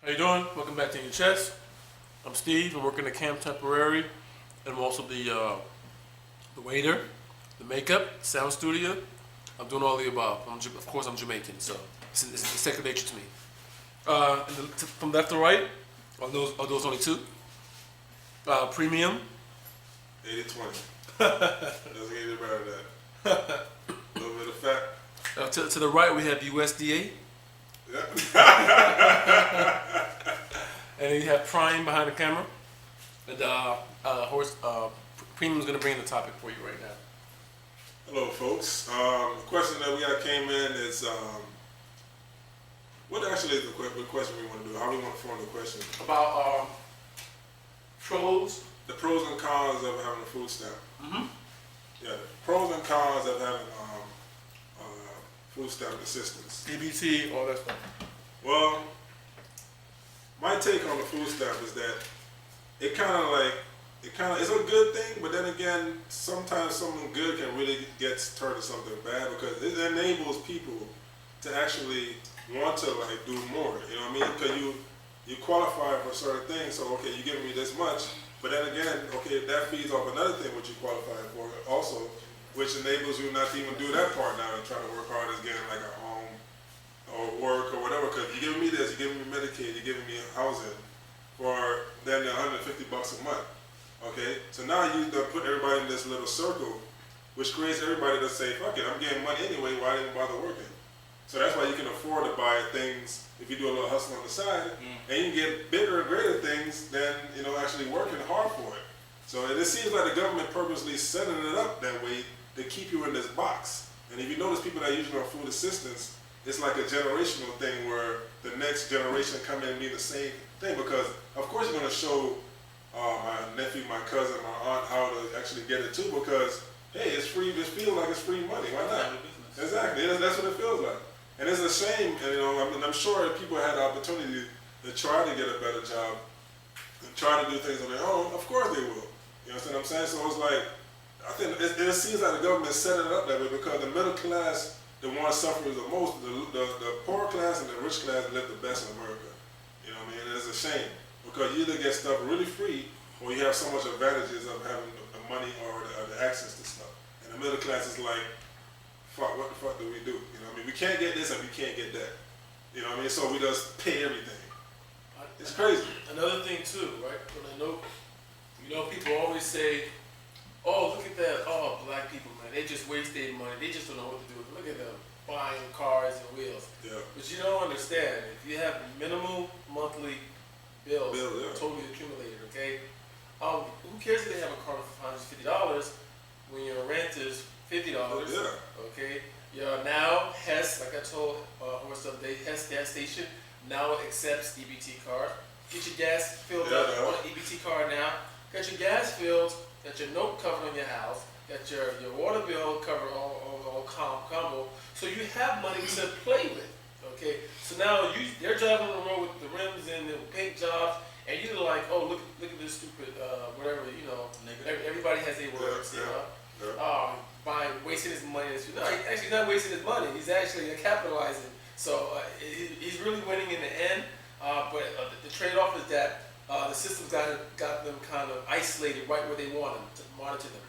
How you doing? Welcome back to InYaChest. I'm Steve. I'm working at Camp Temporary, and I'm also the waiter, the makeup, sound studio. I'm doing all the above. Of course, I'm Jamaican, so it's second nature to me. From left to right, are those only two? Premium. 80-20. Doesn't get any better than that. A little bit of fat. To the right, we have USDA. Yeah. And then you have Prime behind the camera. And Premium's going to bring the topic for you right now. Hello, folks. The question that we got came in is, what actually is the question we want to do? How do we want to form the question? About the pros and cons of having a food stamp. Mm-hmm. Yeah, the pros and cons of having food stamp assistance. EBT, all that stuff. Well, my take on the food stamp is that it's a good thing, but then again, sometimes something good can really get turned to something bad because it enables people to actually want to do more. You know what I mean? Because you qualify for certain things, so okay, you're giving me this much, but then again, okay, that feeds off another thing which you qualify for also, which enables you not to even do that part now and try to work hard as getting like a home or work or whatever. Because you're giving me this, you're giving me Medicaid, you're giving me housing for then $150 a month. Okay, so now you put everybody in this little circle, which creates everybody to say, "Fuck it, I'm getting money anyway. Why didn't bother working?" So that's why you can afford to buy things if you do a little hustle on the side, and you can get bigger and greater things than actually working hard for it. So it seems like the government purposely setting it up that way to keep you in this box. And if you notice people that are usually on food assistance, it's like a generational thing where the next generation come in and need the same thing because of course you're going to show my nephew, my cousin, my aunt how to actually get it too because hey, it's free. It feels like it's free money. Why not? Exactly. That's what it feels like. And it's a shame. And I'm sure if people had the opportunity to try to get a better job and try to do things on their own, of course they will. You know what I'm saying? So it's like. I think it seems like the government set it up that way because the middle class, the one suffers the most, the poor class and the rich class live the best in America. You know what I mean? And it's a shame because you either get stuff really free or you have so much advantages of having the money or the access to stuff. And the middle class is like, fuck, what the fuck do we do? You know what I mean? We can't get this and we can't get that. You know what I mean? So we just pay everything. It's crazy. Another thing too, right? When people always say, "Oh, look at that! Oh, black people, man, they just waste their money. They just don't know what to do with it. Look at them buying cars and wheels." Yeah. But you don't understand. If you have minimal monthly bills, totally accumulated, okay? Who cares if they have a car for $150 when your rent is $50? Yeah. Okay. Now Hess, like I told Horst the other day, Hess gas station now accepts EBT card. Get your gas filled up on an EBT card now. Got your gas filled. Got your note covered on your house, got your water bill covered all combo, so you have money to play with, okay? So now they're driving on the road with the rims and the paint jobs, and you're like, oh, look at this stupid, whatever, everybody has their words, wasting his money. No, actually he's not wasting his money, he's actually capitalizing. So he's really winning in the end, but the trade-off is that the system's got them kind of isolated right where they want them to monitor them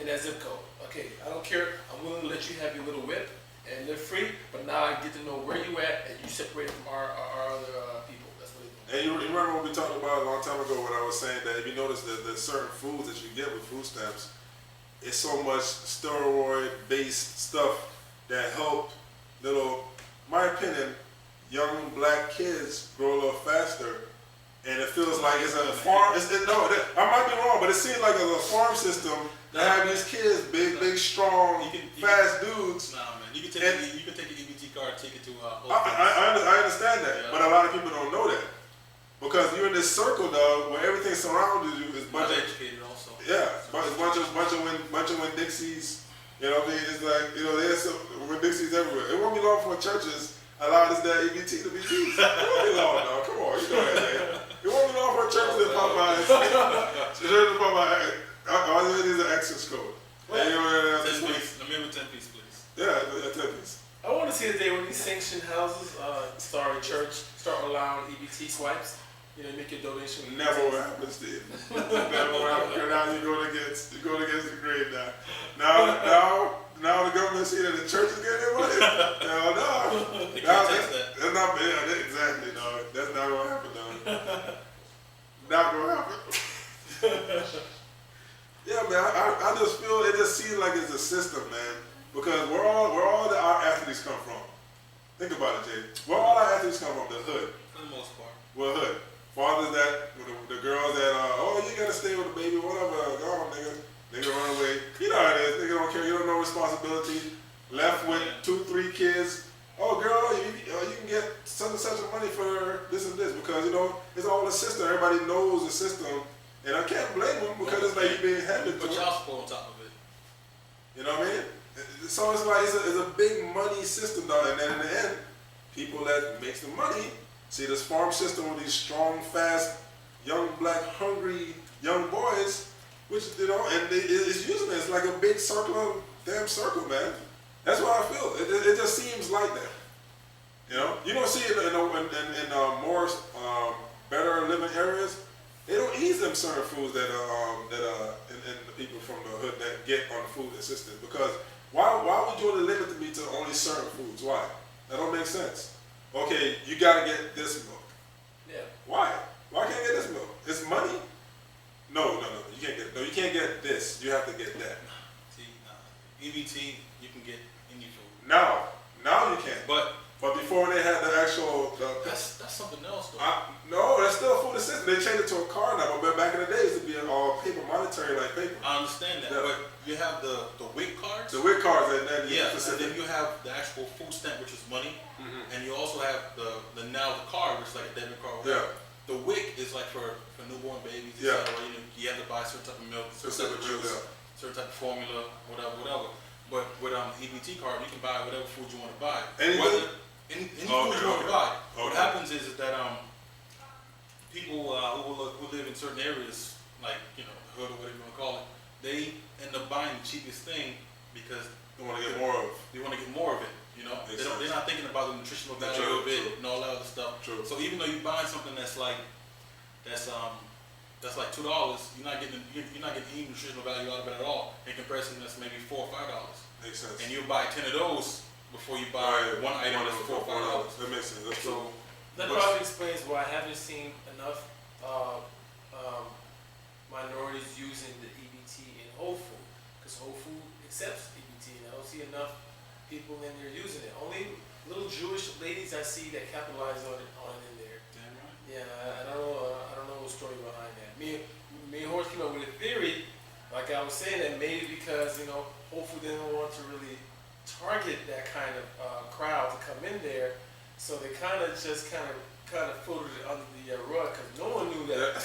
in that zip code. Okay, I don't care. I'm willing to let you have your little whip and live free, but now I get to know where you at and you separate from our other people. That's what it is. And you remember what we talked about a long time ago when I was saying that if you notice that there's certain foods that you get with food stamps, it's so much steroid-based stuff that help my opinion, young black kids grow a little faster. And it feels like it's a farm. I might be wrong, but it seems like it's a farm system that have these kids, big, strong, fast dudes. Nah, man, you can take an EBT card, take it to I understand that, but a lot of people don't know that because you're in this circle though, where everything surrounding you is bunch of educated also. Yeah, bunch of Winn-Dixies. You know what I mean? It's like there's some Winn-Dixies everywhere. It won't be long for churches allow this EBT to be used. It won't be long now. Come on, you know that, man. It won't be long for churches and Popeyes. Churches and Popeyes. All you need is an access code. 10 piece. Let me have a 10 piece, please. Yeah, a 10 piece. I want to see see a day when these sanctioned houses, church, start allowing EBT swipes. You know, make your donation. Never will happen, Steve. Never will happen. Now you're going against the grain now the government see that the church is getting their money. Hell no. They can't tax that. That's not, yeah, exactly, dog. That's not going to happen, dog. Not going to happen. Yeah, man, I just feel, it just seems like it's a system, man. Because where all our athletes come from. Think about it, Jay. Where all our athletes come from, the hood. For the most part. Well, hood. Fathers that, the girls that, you gotta stay with the baby, whatever, go on, nigga. Nigga run away. You know how it is. Nigga don't care. You don't know responsibility. Left with 2-3 kids. Oh, girl, you can get such and such money for this and this because, you know, it's all the system. Everybody knows the system. And I can't blame them because it's like you're being handed to Put child support on top of it. You know what I mean? So it's like, it's a big money system, though. And then in the end, people that makes the money, see this farm system with these strong, fast, young, black, hungry, young boys, which, you know, and it's using it. It's like a big damn circle, man. That's what I feel. It just seems like that. You know? You don't see it in more better living areas. They don't eat them certain foods that and the people from the hood that get on the food assistance. Because why would you want to limit me to only certain foods? Why? That don't make sense. Okay, you gotta get this milk. Yeah. Why? Why can't I get this milk? It's money? No. You can't get this. You have to get that. See, EBT, you can get any food. Now you can. But before they had the actual. That's something else, though. No, that's still a food assistance. They changed it to a card now, but back in the days, it'd be all paper, monetary like paper. I understand that, Yeah. but you have the WIC cards. The WIC cards, and then Yeah, and then you have the actual food stamp, which is money, and you also have the card, which is like a debit card. Yeah. The WIC is like for newborn babies. Yeah. Etc. You have to buy a certain type of milk, certain type of juice, certain type of formula, whatever. But with EBT card, you can buy whatever food you want to buy. Any food you want to buy. What happens is that people who live in certain areas, like the hood or whatever you want to call it, they end up buying the cheapest thing because they want to get more of. They want to get more of it. They're not thinking about the nutritional value of it and all that other stuff. True. So even though you're buying something that's like $2, you're not getting any nutritional value out of it at all. In comparison, that's maybe $4 or $5. Makes sense. And you buy 10 of those before you buy one item that's $4 or $5. That makes sense. That's true. That probably explains why I haven't seen enough minorities using the EBT in Whole Food, because Whole Food accepts EBT, and I don't see enough people in there using it. Only little Jewish ladies I see that capitalize on it in there. Damn right. Yeah, I don't know the story behind that. Me and Horse came up with a theory, like I was saying, that maybe because Whole Food didn't want to really target that kind of crowd to come in there, so they kind of filtered it under the rug because no one knew that.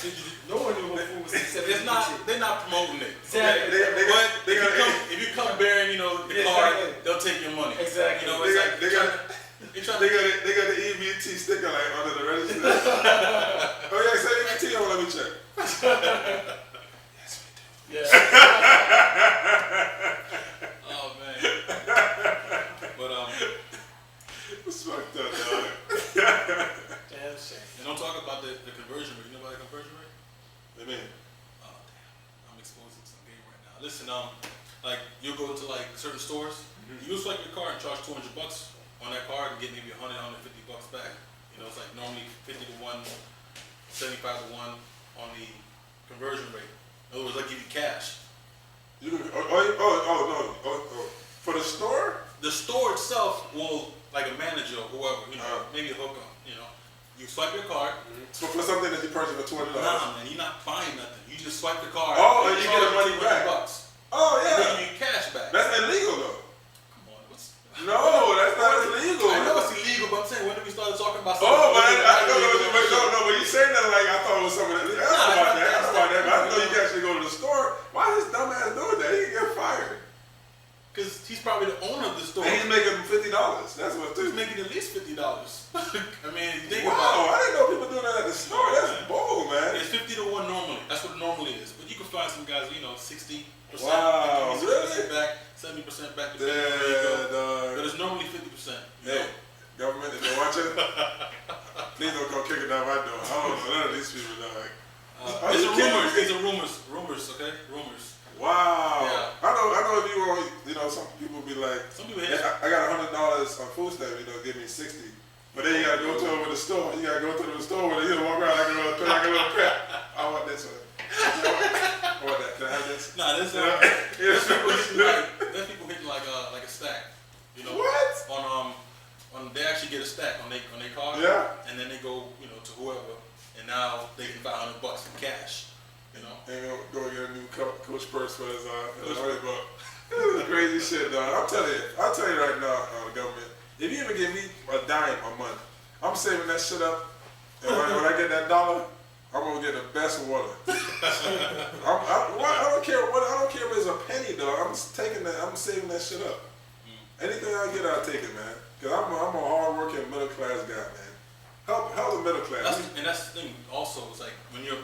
No one knew Whole Food was accepting. They're not promoting it. Exactly. If you come bearing, the card, they'll take your money. Exactly. They got the EBT sticker like under the register. Oh yeah, say EBT. Oh, let me check. Yes, we do. Yeah. Oh man. But it's fucked up, dog. Damn shame. And don't talk about the conversion rate. You know about the conversion rate? What do you mean? Oh damn, I'm exposed to some game right now. Listen, like you'll go to like certain stores, you swipe your card and charge $200 on that card and get maybe $100, $150 back. It's like normally 50 to 1, 75 to 1 on the conversion rate. In other words, I give you cash. You can, no. For the store? The store itself will, like a manager or whoever, maybe a hookup, you swipe your card. So for something that you purchased for $200? Nah, man, you're not buying nothing. You just swipe the card. Oh, and you get the money back. $200. Oh, yeah. And they give you cash back. That's illegal, though. Come on, No, that's not illegal. I know it's illegal, but I'm saying, when did we start talking about something? Oh, man, no, when you say that, like, I thought it was something illegal. I know about that. But I know you can actually go to the store. Why is this dumbass doing that? He can get fired. Because he's probably the owner of the store. And he's making $50. That's what he's making at least $50. I mean, you think about it. Wow, I didn't know people doing that at the store. That's bold, man. It's 50 to 1 normally. That's what it normally is. But you can find some guys, 60%. Wow, really? Back, 70% back. Yeah, but it's normally 50%. Hey, I don't know. None of these people know. These are rumors, okay? Rumors. Wow. Yeah. I know if you want, some people be like, some people I got $100 on food stamp, give me 60. But then you gotta go to the store. You gotta go to the store with it. Walk around like a little crap. I want this one. I want that. Can I have this? Nah, there's people hitting like a stack. What? On they actually get a stack on their card. Yeah. And then they go, to whoever, and now they can buy $100 in cash. And go get a new coach purse for his $100. This is crazy shit, dog. I'll tell you right now, the government. If you even give me a dime a month, I'm saving that shit up. And when I get that $1, I'm gonna get the best water. I don't care if it's a penny, though. I'm saving that shit up. Anything I get, I'll take it, man. Cause I'm a hard-working middle-class guy, man. Help the middle class. That's the thing. Also, it's like when you're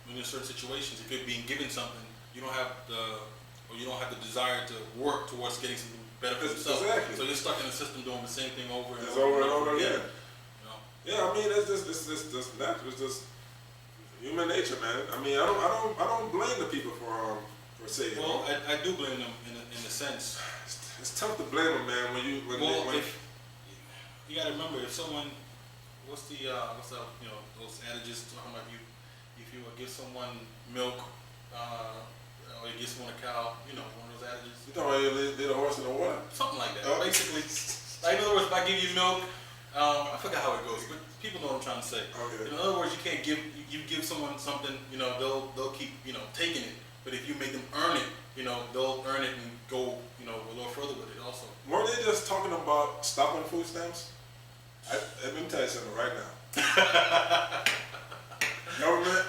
in certain situations, if you're being given something, you don't have the desire to work towards getting something better for yourself. Exactly. So you're stuck in the system doing the same thing over and over again. Yeah, I mean, it's just natural. It's just human nature, man. I mean, I don't blame the people for saying. Well, I do blame them in a sense. It's tough to blame them, man. If you gotta remember, if someone, what's those adages talking about if you give someone milk, or you give someone a cow, one of those adages. You talking about you lead a horse in the water? Something like that. Basically, like in other words, if I give you milk, I forgot how it goes, but people know what I'm trying to say. Okay. In other words, you give someone something, they'll keep, taking it. But if you make them earn it, they'll earn it and go, a little further with it also. Weren't they just talking about stopping food stamps? Let me tell you something right now. Government,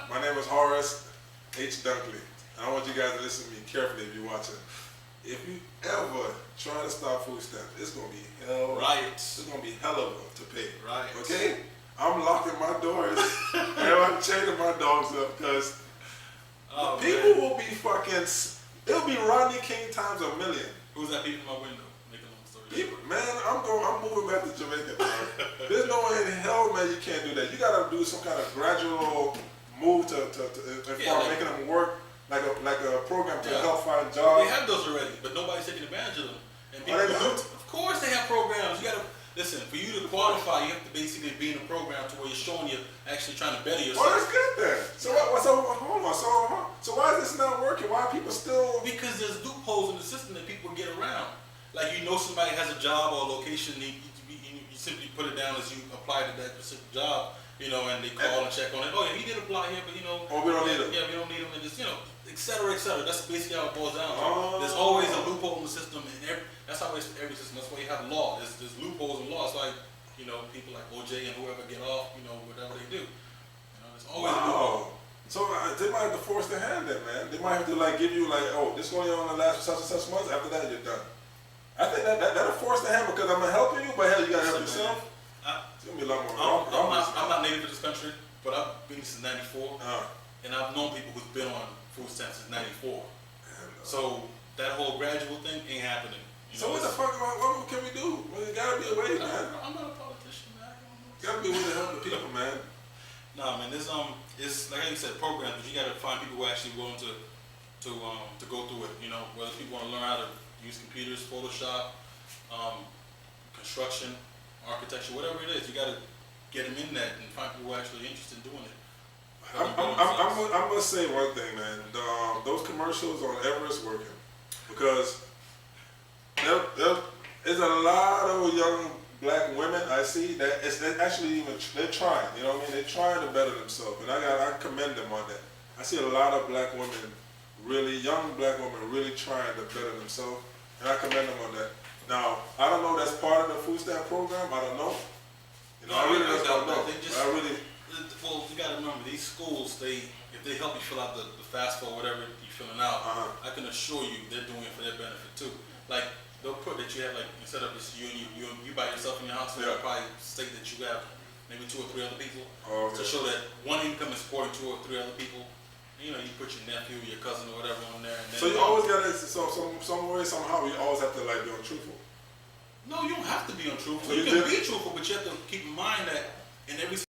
my name is Horace H. Dunkley. And I want you guys to listen to me carefully if you're watching. If you ever try to stop food stamps, it's gonna be hell. Right. It's gonna be hell of to pay. Right. Okay? I'm locking my doors and I'm chaining my dogs up because people will be fucking. It'll be Rodney King times a million. Who's that peeping in my window? Make a long story. People, man, I'm moving back to Jamaica, dog. There's no way in hell, man, you can't do that. You gotta do some kind of gradual move to making them work like a program to help find jobs. They have those already, but nobody's taking advantage of them. And people of course they have programs. You gotta listen. For you to qualify, you have to basically be in a program to where you're showing you actually trying to better yourself. Well, that's good then. So hold on. So why is this not working? Why are people still? Because there's loopholes in the system that people get around. Like somebody has a job or a location, you simply put it down as you apply to that specific job, and they call and check on it. Oh yeah, he did apply here, but oh, we don't need him. Yeah, we don't need him, and just et cetera, et cetera. That's basically how it boils down to. There's always a loophole in the system, and that's how it's every system. That's why you have law. There's loopholes in law. It's like people like OJ and whoever get off, whatever they do. There's always a loophole. So they might have to force their hand then, man. They might have to give you this going on the last such and such months. After that, you're done. I think that'll force the hand because I'm helping you, but hell, you gotta help yourself. It's gonna be a lot more. I'm not native to this country, but I've been since '94, and I've known people who've been on food stamps since '94. So that whole gradual thing ain't happening. So what the fuck? What can we do? Well, there gotta be a way, man. I'm not a politician, man. Gotta be a way to help the people, man. Nah, man. It's like you said, programs, but you gotta find people who are actually willing to go through it. Whether people want to learn how to use computers, Photoshop, construction, architecture, whatever it is, you got to get them in that and find people who are actually interested in doing it. I'm gonna say one thing, man. Those commercials on Everest working because there's a lot of young black women I see that they're trying. You know what I mean? They're trying to better themselves, and I commend them on that. I see a lot of black women, young black women, really trying to better themselves. And I commend them on that. Now, I don't know if that's part of the food stamp program. I don't know. I really don't know. Well, you got to remember, these schools, if they help you fill out the FAFSA or whatever you're filling out, I can assure you they're doing it for their benefit too. Like, they'll put that you have, instead of just you by yourself in your house, they'll probably state that you have maybe 2 or 3 other people to show that one income is supporting 2 or 3 other people. You put your nephew, your cousin, or whatever on there. And then so you always gotta, some way, somehow, you always have to be untruthful. No, you don't have to be untruthful. You can be truthful, but you have to keep in mind that in every